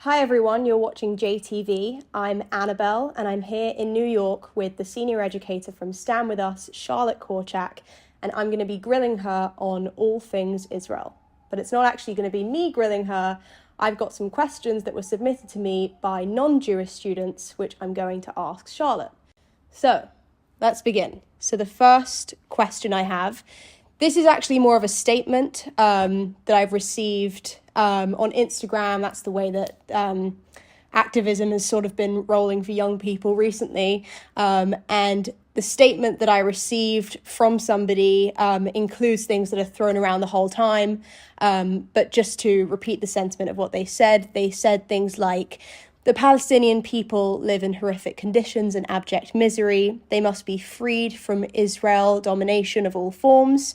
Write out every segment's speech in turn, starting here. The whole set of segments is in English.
Hi everyone, you're watching JTV. I'm Annabel and I'm here in New York with the senior educator from Stand With Us, Charlotte Korchak, and I'm going to be grilling her on all things Israel. But it's not actually going to be me grilling her. I've got some questions that were submitted to me by non-Jewish students, which I'm going to ask Charlotte. So, let's begin. So the first question I have, this is actually more of a statement that I've received on Instagram. That's the way that activism has sort of been rolling for young people recently. And the statement that I received from somebody includes things that are thrown around the whole time. But just to repeat the sentiment of what they said things like, the Palestinian people live in horrific conditions and abject misery. They must be freed from Israel domination of all forms.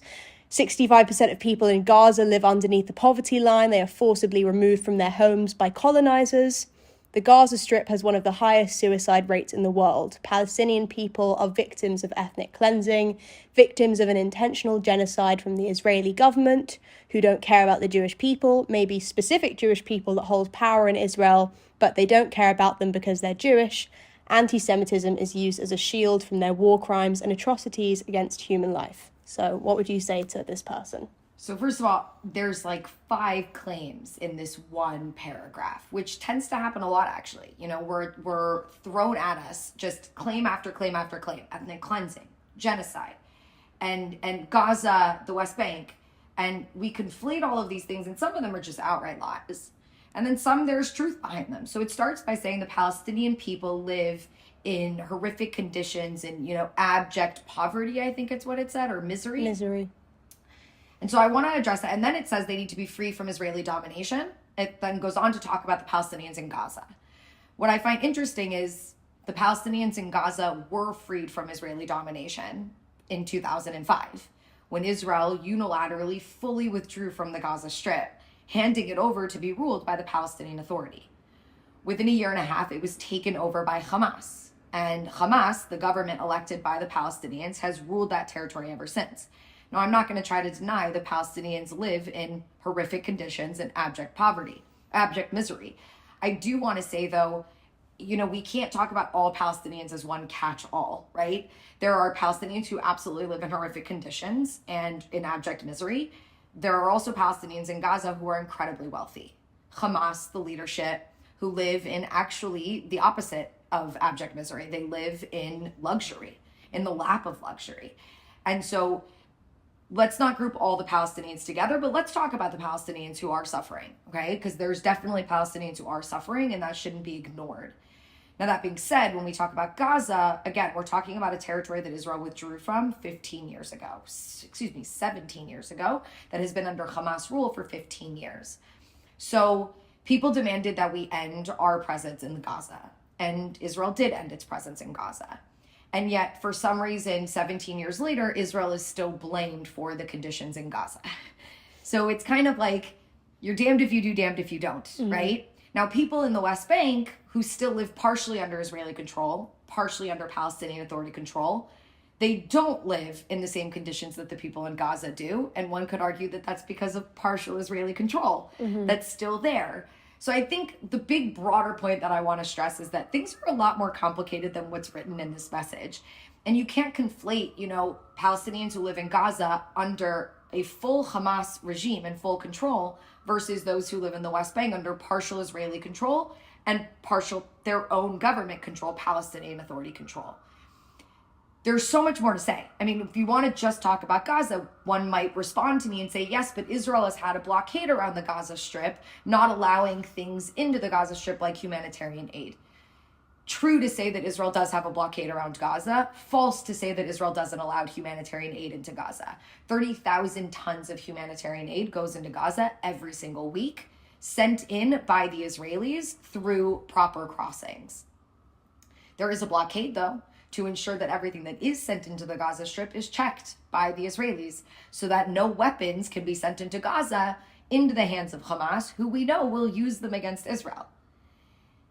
65% of people in Gaza live underneath the poverty line. They are forcibly removed from their homes by colonizers. The Gaza Strip has one of the highest suicide rates in the world. Palestinian people are victims of ethnic cleansing, victims of an intentional genocide from the Israeli government, who don't care about the Jewish people, maybe specific Jewish people that hold power in Israel, but they don't care about them because they're Jewish. Anti-Semitism is used as a shield from their war crimes and atrocities against human life. So what would you say to this person? So first of all, there's like 5 claims in this one paragraph, which tends to happen a lot, actually. You know, we're thrown at us just claim after claim after claim: ethnic cleansing, genocide, and Gaza, the West Bank. And we conflate all of these things, and some of them are just outright lies. And then some, there's truth behind them. So it starts by saying the Palestinian people live in horrific conditions and, abject poverty, I think it's what it said, or misery. Misery. And so I want to address that. And then it says they need to be free from Israeli domination. It then goes on to talk about the Palestinians in Gaza. What I find interesting is the Palestinians in Gaza were freed from Israeli domination in 2005, when Israel unilaterally fully withdrew from the Gaza Strip, handing it over to be ruled by the Palestinian Authority. Within a year and a half, it was taken over by Hamas. And Hamas, the government elected by the Palestinians, has ruled that territory ever since. Now, I'm not going to try to deny the Palestinians live in horrific conditions and abject poverty, abject misery. I do want to say, though, we can't talk about all Palestinians as one catch-all, right? There are Palestinians who absolutely live in horrific conditions and in abject misery. There are also Palestinians in Gaza who are incredibly wealthy. Hamas, the leadership, who live in actually the opposite of abject misery. They live in luxury, in the lap of luxury. And so let's not group all the Palestinians together, but let's talk about the Palestinians who are suffering, okay? Because there's definitely Palestinians who are suffering, and that shouldn't be ignored. Now, that being said, when we talk about Gaza, again, we're talking about a territory that Israel withdrew from 17 years ago, that has been under Hamas rule for 15 years. So people demanded that we end our presence in Gaza, and Israel did end its presence in Gaza. And yet, for some reason, 17 years later, Israel is still blamed for the conditions in Gaza. So it's kind of like, you're damned if you do, damned if you don't, right? Now, people in the West Bank who still live partially under Israeli control, partially under Palestinian Authority control, they don't live in the same conditions that the people in Gaza do. And one could argue that that's because of partial Israeli control that's still there. So I think the big broader point that I want to stress is that things are a lot more complicated than what's written in this message. And you can't conflate, Palestinians who live in Gaza under a full Hamas regime and full control versus those who live in the West Bank under partial Israeli control and partial their own government control, Palestinian Authority control. There's so much more to say. I mean, if you want to just talk about Gaza, one might respond to me and say, yes, but Israel has had a blockade around the Gaza Strip, not allowing things into the Gaza Strip like humanitarian aid. True to say that Israel does have a blockade around Gaza. False to say that Israel doesn't allow humanitarian aid into Gaza. 30,000 tons of humanitarian aid goes into Gaza every single week, sent in by the Israelis through proper crossings. There is a blockade, though, to ensure that everything that is sent into the Gaza Strip is checked by the Israelis so that no weapons can be sent into Gaza into the hands of Hamas, who we know will use them against Israel.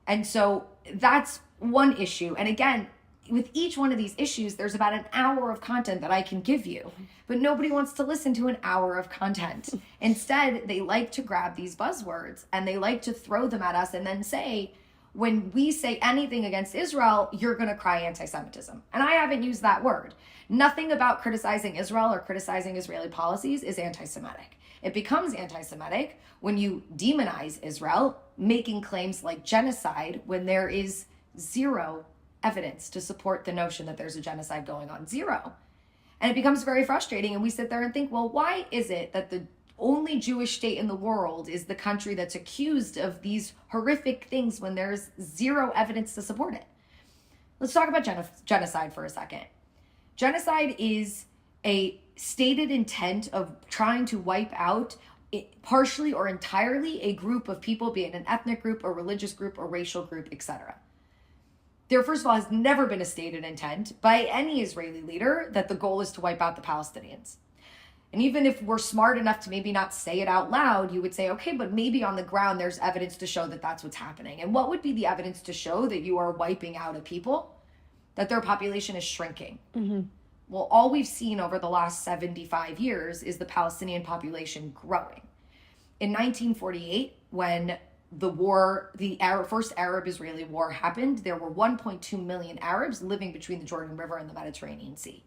And so that's one issue. And again, with each one of these issues, there's about an hour of content that I can give you, but nobody wants to listen to an hour of content. Instead, they like to grab these buzzwords and they like to throw them at us and then say, when we say anything against Israel, you're going to cry anti-Semitism. And I haven't used that word. Nothing about criticizing Israel or criticizing Israeli policies is anti-Semitic. It becomes anti-Semitic when you demonize Israel, making claims like genocide when there is zero evidence to support the notion that there's a genocide going on. Zero. And it becomes very frustrating. And we sit there and think, well, why is it that the only Jewish state in the world is the country that's accused of these horrific things when there's zero evidence to support it? Let's talk about genocide for a second. Genocide is a stated intent of trying to wipe out partially or entirely a group of people, be it an ethnic group, a religious group, a racial group, etc. There, first of all, has never been a stated intent by any Israeli leader that the goal is to wipe out the Palestinians. And even if we're smart enough to maybe not say it out loud, you would say, okay, but maybe on the ground there's evidence to show that that's what's happening. And what would be the evidence to show that you are wiping out a people, that their population is shrinking? Mm-hmm. Well, all we've seen over the last 75 years is the Palestinian population growing. In 1948, when the war, first Arab-Israeli war happened, there were 1.2 million Arabs living between the Jordan River and the Mediterranean Sea.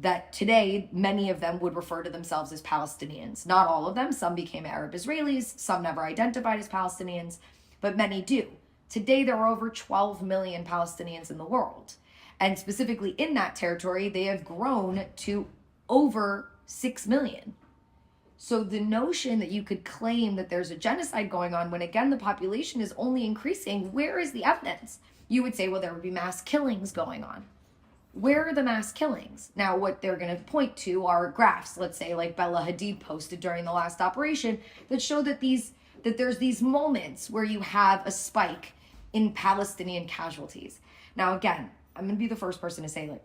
That today, many of them would refer to themselves as Palestinians. Not all of them. Some became Arab Israelis. Some never identified as Palestinians, but many do. Today, there are over 12 million Palestinians in the world. And specifically in that territory, they have grown to over 6 million. So the notion that you could claim that there's a genocide going on when, again, the population is only increasing, where is the evidence? You would say, well, there would be mass killings going on. Where are the mass killings? Now, what they're going to point to are graphs, let's say, like Bella Hadid posted during the last operation, that show that there's these moments where you have a spike in Palestinian casualties. Now, again, I'm going to be the first person to say, like,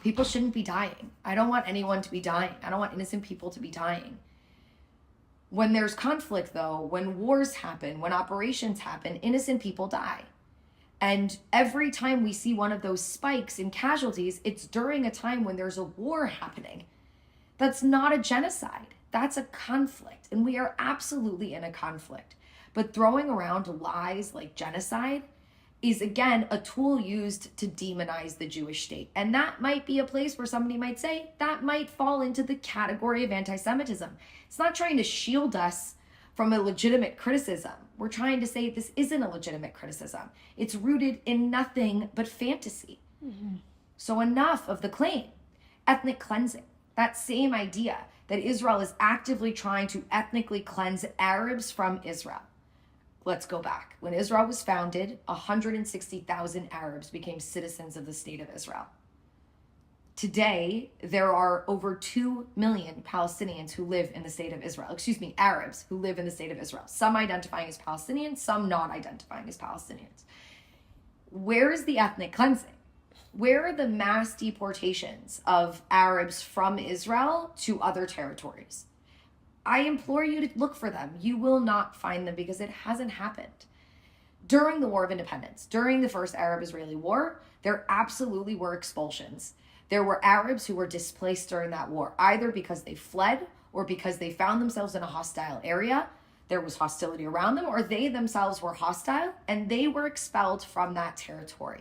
people shouldn't be dying. I don't want anyone to be dying. I don't want innocent people to be dying. When there's conflict, though, when wars happen, when operations happen, innocent people die. And every time we see one of those spikes in casualties, it's during a time when there's a war happening. That's not a genocide. That's a conflict. And we are absolutely in a conflict. But throwing around lies like genocide is, again, a tool used to demonize the Jewish state. And that might be a place where somebody might say that might fall into the category of anti-Semitism. It's not trying to shield us from a legitimate criticism. We're trying to say this isn't a legitimate criticism. It's rooted in nothing but fantasy. Mm-hmm. So enough of the claim. Ethnic cleansing, that same idea that Israel is actively trying to ethnically cleanse Arabs from Israel. Let's go back. When Israel was founded, 160,000 Arabs became citizens of the state of Israel. Today, there are over 2 million Palestinians who live in the state of Israel. Arabs who live in the state of Israel. Some identifying as Palestinians, some not identifying as Palestinians. Where is the ethnic cleansing? Where are the mass deportations of Arabs from Israel to other territories? I implore you to look for them. You will not find them because it hasn't happened. During the War of Independence, during the first Arab-Israeli War, there absolutely were expulsions. There were Arabs who were displaced during that war, either because they fled or because they found themselves in a hostile area. There was hostility around them, or they themselves were hostile and they were expelled from that territory.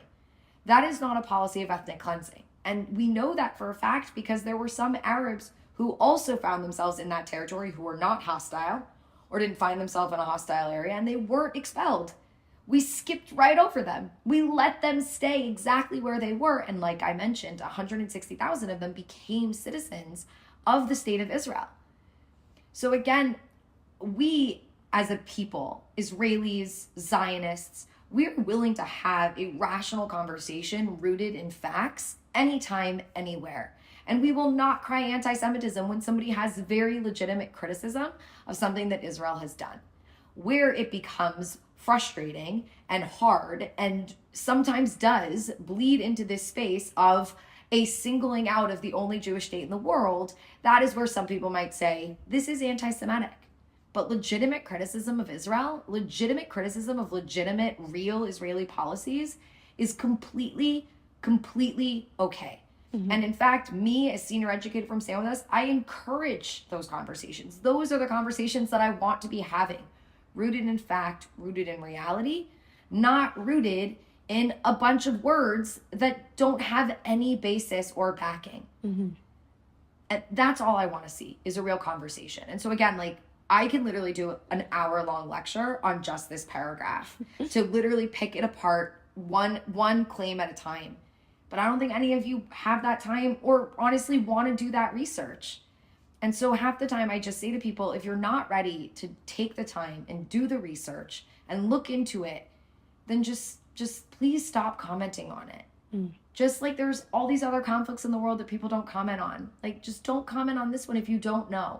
That is not a policy of ethnic cleansing. And we know that for a fact because there were some Arabs who also found themselves in that territory who were not hostile or didn't find themselves in a hostile area, and they weren't expelled. We skipped right over them. We let them stay exactly where they were. And like I mentioned, 160,000 of them became citizens of the state of Israel. So again, we as a people, Israelis, Zionists, we're willing to have a rational conversation rooted in facts anytime, anywhere. And we will not cry anti-Semitism when somebody has very legitimate criticism of something that Israel has done. Where it becomes frustrating and hard and sometimes does bleed into this space of a singling out of the only Jewish state in the world, that is where some people might say, this is anti-Semitic. But legitimate criticism of Israel, legitimate criticism of legitimate, real Israeli policies is completely okay. And in fact, me as senior educator from StandWithUs, I encourage those conversations. Those are the conversations that I want to be having, rooted in fact, rooted in reality, not rooted in a bunch of words that don't have any basis or backing. And that's all I want to see, is a real conversation. And so again, like, I can literally do an hour-long lecture on just this paragraph to literally pick it apart one claim at a time. But I don't think any of you have that time or honestly want to do that research. And so half the time I just say to people, if you're not ready to take the time and do the research and look into it, then just please stop commenting on it. Just like there's all these other conflicts in the world that people don't comment on. Like, just don't comment on this one if you don't know.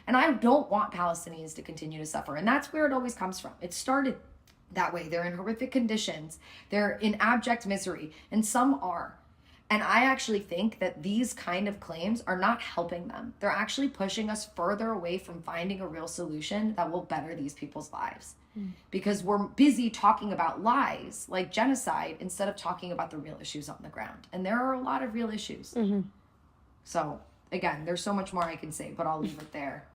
And I don't want Palestinians to continue to suffer. And that's where it always comes from. It started that way. They're in horrific conditions. They're in abject misery. And some are. And I actually think that these kind of claims are not helping them. They're actually pushing us further away from finding a real solution that will better these people's lives. Because we're busy talking about lies like genocide instead of talking about the real issues on the ground. And there are a lot of real issues. So again, there's so much more I can say, but I'll leave it there.